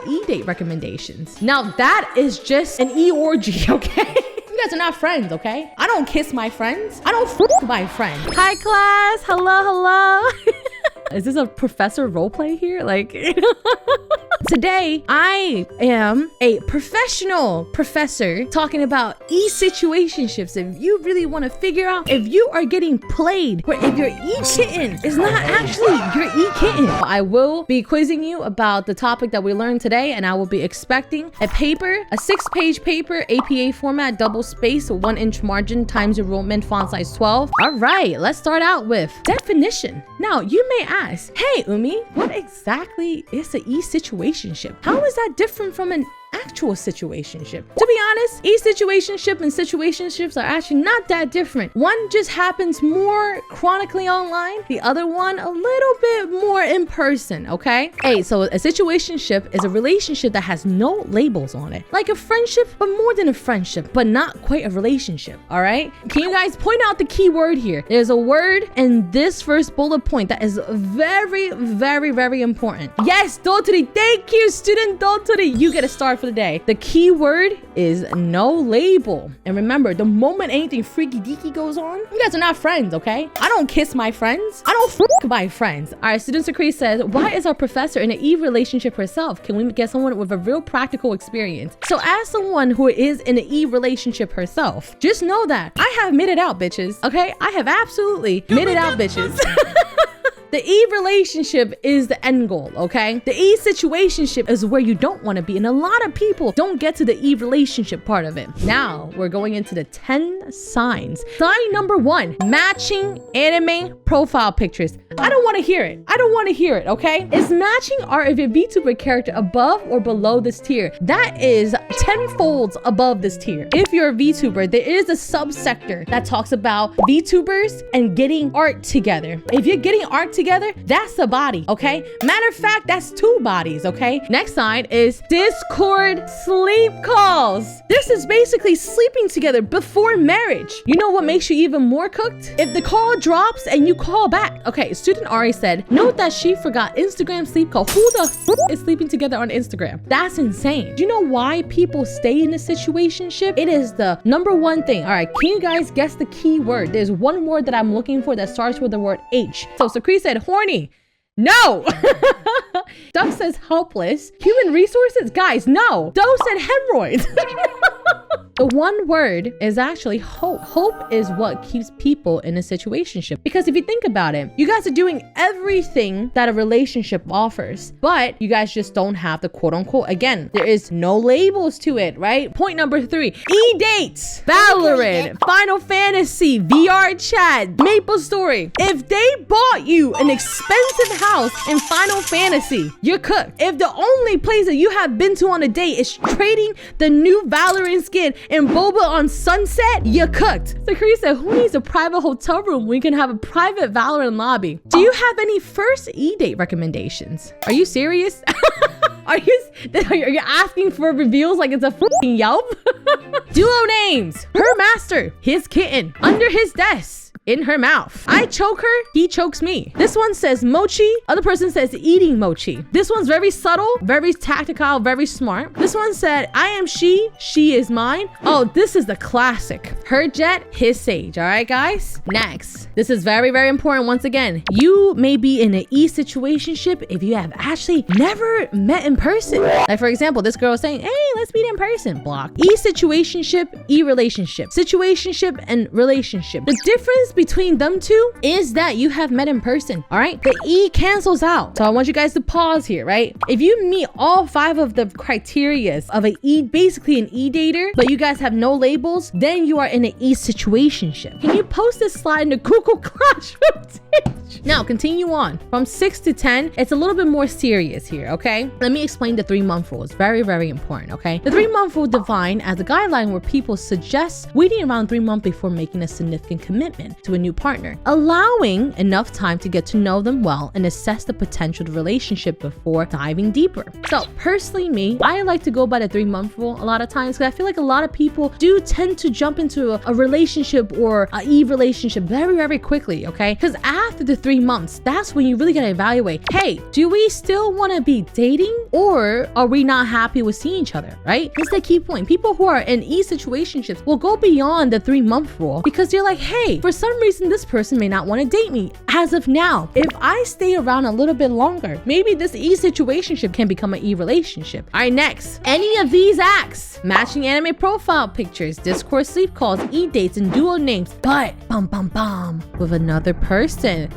e-date recommendations. Now that is just an e-orgy, okay? You guys are not friends, okay? I don't kiss my friends. I don't f my friends. Hi class, hello. Is this a professor roleplay here? Like, today I am a professional professor talking about e-situationships. If you really want to figure out if you are getting played, or if your e-kitten is not actually your e-kitten, I will be quizzing you about the topic that we learned today, and I will be expecting a paper, a 6-page paper, APA format, double space, 1-inch margin, times enrollment, font size 12. All right, let's start out with definition. Now, you may ask, hey, Umi, what exactly is an e-situationship? How is that different from an actual situationship? To be honest, e-situationship and situationships are actually not that different. One just happens more chronically online, the other one a little bit more in person, okay? Hey, so a situationship is a relationship that has no labels on it. Like a friendship, but more than a friendship, but not quite a relationship, all right? Can you guys point out the key word here? There's a word in this first bullet point that is very, very, very important. Yes, Dotri, thank you, student Dotri. You get a star for the day. The key word is no label. And remember, the moment anything freaky deaky goes on, you guys are not friends, okay? I don't kiss my friends. I don't f my friends. All right, student Secrete says, why is our professor in an e-relationship herself? Can we get someone with a real practical experience? So as someone who is in an e-relationship herself, just know that I have made it out, bitches, okay? I have absolutely made it out, bitches. The e-relationship is the end goal, okay? The e-situationship is where you don't want to be, and a lot of people don't get to the e-relationship part of it. Now, we're going into the 10 signs. Sign number 1, matching anime profile pictures. I don't want to hear it. I don't want to hear it, okay? Is matching art of your VTuber character above or below this tier? That is 10 folds above this tier. If you're a VTuber, there is a subsector that talks about VTubers and getting art together. If you're getting art together, that's the body, okay? Matter of fact, that's 2 bodies, okay? Next sign is Discord sleep calls. This is basically sleeping together before marriage. You know what makes you even more cooked? If the call drops and you call back. Okay, student Ari said, note that she forgot Instagram sleep call. Who the f is sleeping together on Instagram? That's insane. Do you know why people stay in a situationship? It is the number 1 thing. All right, can you guys guess the key word? There's one word that I'm looking for that starts with the word H. So Secrete said horny. No. Duck says helpless. Human resources? Guys, no. Doe said hemorrhoids. The one word is actually hope. Hope is what keeps people in a situationship. Because if you think about it, you guys are doing everything that a relationship offers, but you guys just don't have the quote unquote, again, there is no labels to it, right? Point number 3, e-dates, Valorant, Final Fantasy, VR chat, Maple Story. If they bought you an expensive house in Final Fantasy, you're cooked. If the only place that you have been to on a date is trading the new Valorant skin and boba on Sunset, you're cooked. Secrete said, who needs a private hotel room when we can have a private Valorant lobby? Do you have any first e-date recommendations? Are you serious? Are you asking for reveals like it's a f***ing Yelp? Duo names, her master, his kitten, under his desk, in her mouth. I choke her, he chokes me. This one says mochi, other person says eating mochi. This one's very subtle, very tactical, very smart. This one said, I am she is mine. Oh, this is the classic. Her jet, his sage. All right, guys? Next. This is very, very important once again. You may be in an e-situationship if you have actually never met in person. Like for example, this girl is saying, hey, let's meet in person. Block. E-situationship, e-relationship. Situationship and relationship. The difference between them two is that you have met in person, all right? The E cancels out. So I want you guys to pause here, right? If you meet all 5 of the criterias of basically an e-dater, but you guys have no labels, then you are in an e-situationship. Can you post this slide in the Google Classroom? Now, continue on. From 6 to 10, it's a little bit more serious here, okay? Let me explain the 3-month rule. It's very, very important, okay? okay? The 3-month rule defined as a guideline where people suggest waiting around 3 months before making a significant commitment to a new partner, allowing enough time to get to know them well and assess the potential of the relationship before diving deeper. So personally me, I like to go by the 3-month rule a lot of times because I feel like a lot of people do tend to jump into a relationship or a relationship very, very quickly, okay? Because after the 3 months, that's when you really gotta evaluate, hey, do we still wanna be dating or are we not happy with seeing each other, right? That's the key point. People who are in e-situationships will go beyond the 3-month rule because they're like, hey, for some reason this person may not want to date me as of now. If I stay around a little bit longer, maybe this e-situationship can become an e-relationship. All right, next, any of these acts, matching anime profile pictures, Discord sleep calls, e-dates, and dual names, but with another person.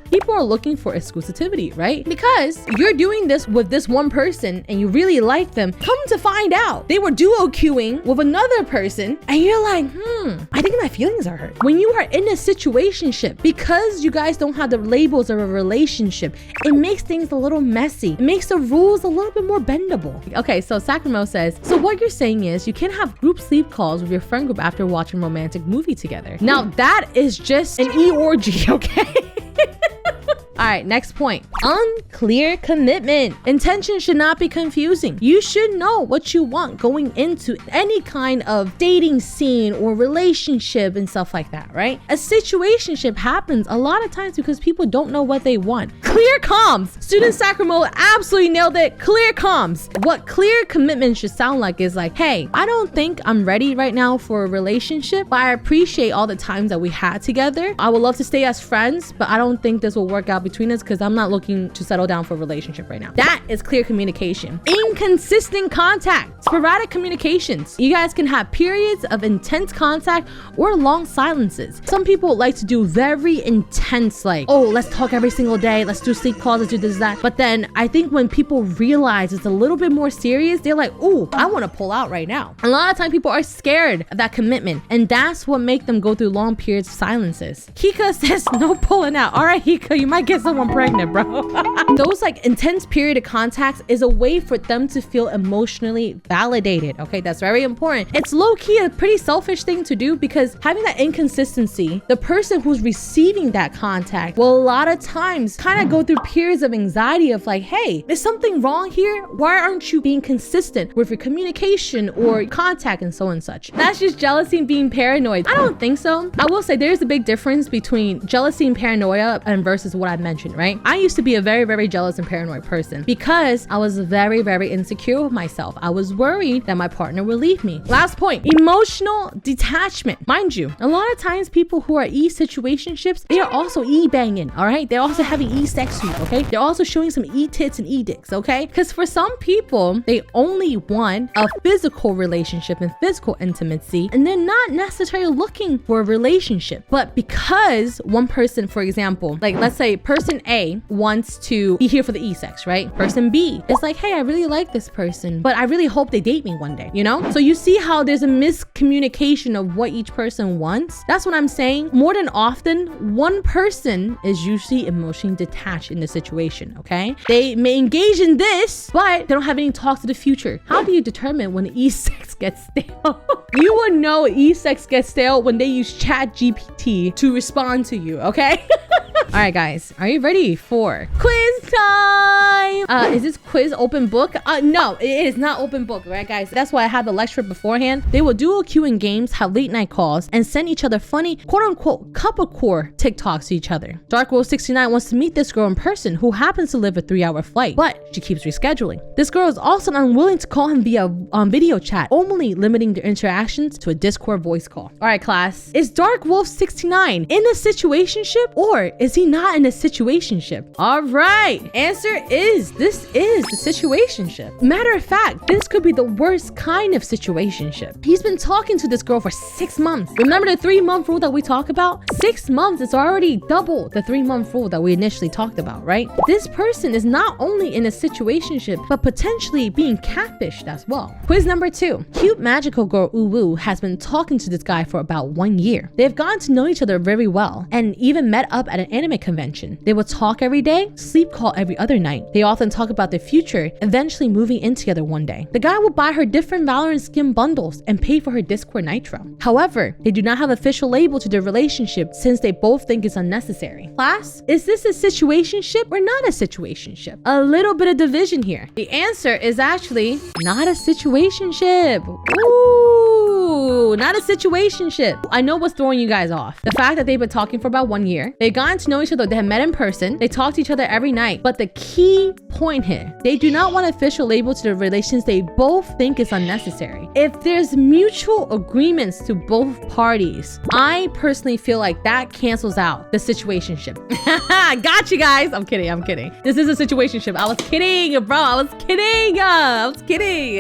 People are looking for exclusivity, right? Because you're doing this with this one person and you really like them. Come to find out, they were duo queuing with another person and you're like, I think my feelings are hurt. When you are in a situationship, because you guys don't have the labels of a relationship, it makes things a little messy. It makes the rules a little bit more bendable. Okay, so Sacramento says, so what you're saying is you can't have group sleep calls with your friend group after watching a romantic movie together. Now that is just an e-orgy, okay? All right, next point. Unclear commitment. Intention should not be confusing. You should know what you want going into any kind of dating scene or relationship and stuff like that, right? A situationship happens a lot of times because people don't know what they want. Clear comms. Student Sacramento absolutely nailed it. Clear comms. What clear commitment should sound like is like, hey, I don't think I'm ready right now for a relationship, but I appreciate all the times that we had together. I would love to stay as friends, but I don't think this will work out between us because I'm not looking to settle down for a relationship right now. That is clear communication. Inconsistent contact, sporadic communications. You guys can have periods of intense contact or long silences. Some people like to do very intense, like, oh, let's talk every single day, let's do sleep calls, let's do this, that. But then I think when people realize it's a little bit more serious, they're like, oh, I want to pull out right now. A lot of time people are scared of that commitment, and that's what makes them go through long periods of silences. Hika says no pulling out. All right, Hika, you might get someone pregnant, bro. Those like intense period of contacts is a way for them to feel emotionally validated. Okay, that's very important. It's low-key a pretty selfish thing to do because having that inconsistency, the person who's receiving that contact will a lot of times kind of go through periods of anxiety of like, hey, is something wrong here? Why aren't you being consistent with your communication or contact and so and such? That's just jealousy and being paranoid. I don't think so. I will say there's a big difference between jealousy and paranoia and versus what I mentioned, right? I used to be a very, very jealous and paranoid person because I was very, very insecure with myself. I was worried that my partner would leave me. Last point, emotional detachment. Mind you, a lot of times people who are e-situationships, they are also e-banging, all right? They're also having e-sex to you, okay? They're also showing some e-tits and e-dicks, okay? Because for some people, they only want a physical relationship and physical intimacy, and they're not necessarily looking for a relationship. But because one person, for example, like let's say person A wants to be here for the e-sex, right? Person B is like, hey, I really like this person, but I really hope they date me one day, you know? So you see how there's a miscommunication of what each person wants? That's what I'm saying. More than often, one person is usually emotionally detached in the situation, okay? They may engage in this, but they don't have any talks to the future. How do you determine when e-sex gets stale? You will know e-sex gets stale when they use ChatGPT to respond to you, okay? All right, guys, are you ready for quiz time? Is this quiz open book? No, it is not open book, right, guys? That's why I had the lecture beforehand. They will dual queue in games, have late night calls, and send each other funny, quote unquote, couple core TikToks to each other. Dark Wolf 69 wants to meet this girl in person who happens to live a 3-hour flight, but she keeps rescheduling. This girl is also unwilling to call him via video chat, only limiting their interactions to a Discord voice call. All right, class, is Dark Wolf 69 in a situationship or is he not in a situationship? All right, answer is this is the situationship. Matter of fact, this could be the worst kind of situationship. He's been talking to this girl for 6 months. Remember the 3-month rule that we talk about? 6 months is already double the 3-month rule that we initially talked about, right? This person is not only in a situationship, but potentially being catfished as well. Quiz number 2. Cute magical girl Uwu has been talking to this guy for about 1 year. They've gotten to know each other very well and even met up at an anime convention. They would talk every day, sleep call every other night. They often talk talk about their future, eventually moving in together one day. The guy will buy her different Valorant skin bundles and pay for her Discord Nitro. However, they do not have official label to their relationship since they both think it's unnecessary. Class, is this a situationship or not a situationship? A little bit of division here. The answer is actually not a situationship. Ooh, not a situationship. I know what's throwing you guys off. The fact that they've been talking for about 1 year. They've gotten to know each other. They have met in person. They talk to each other every night. But the key point here, they do not want official label to the relations they both think is unnecessary. If there's mutual agreements to both parties, I personally feel like that cancels out the situationship. Got you guys. I'm kidding. This is a situationship. I was kidding, bro. I was kidding.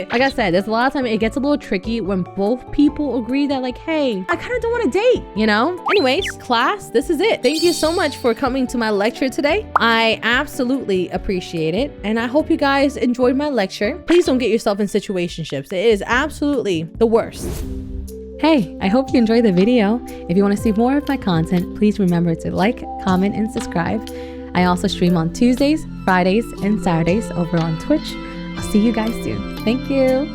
Like I said, there's a lot of time it gets a little tricky when both people agree that like, hey, I kind of don't want to date, you know? Anyways, class, this is it. Thank you so much for coming to my lecture today. I absolutely appreciate it. And I hope you guys enjoyed my lecture. Please don't get yourself in situationships. It is absolutely the worst. Hey, I hope you enjoyed the video. If you want to see more of my content, please remember to like, comment, and subscribe. I also stream on Tuesdays, Fridays, and Saturdays over on Twitch. I'll see you guys soon. Thank you.